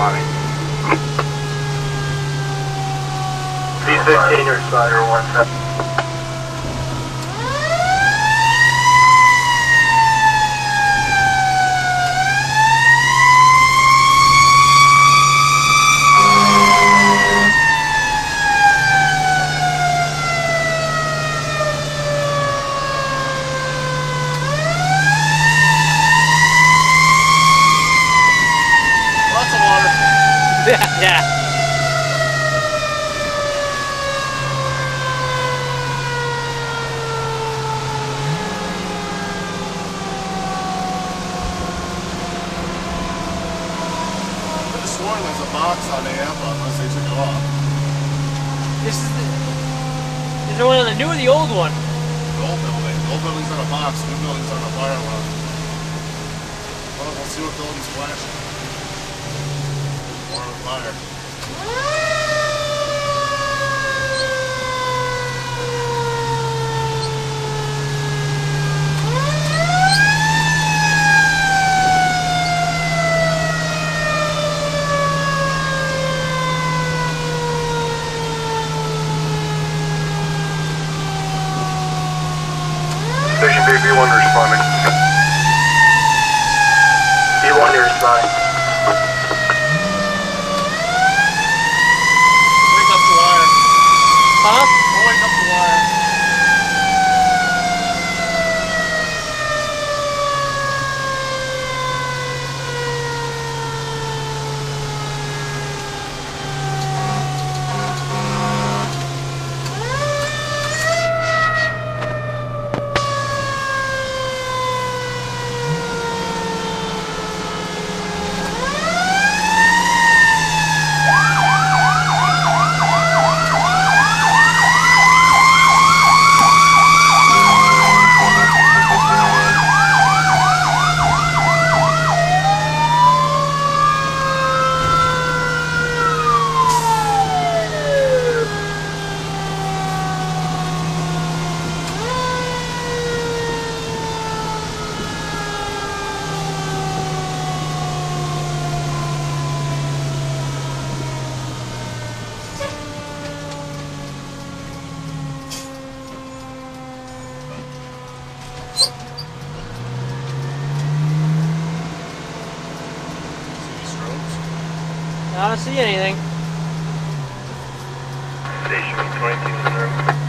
responding. B-15 responder 17. Yeah. I could have sworn there's a box on the amp unless they took it off. This is the. Is the one on the new or the old one? The old building. The old building's on a box, new building's on a fire alarm. Well, we'll see what building's flashing. More on fire. Station B1 responding. B1 you're responding. Wake up the wire. Huh? I'll wake up the wire. I don't see anything. Station B22 reserve.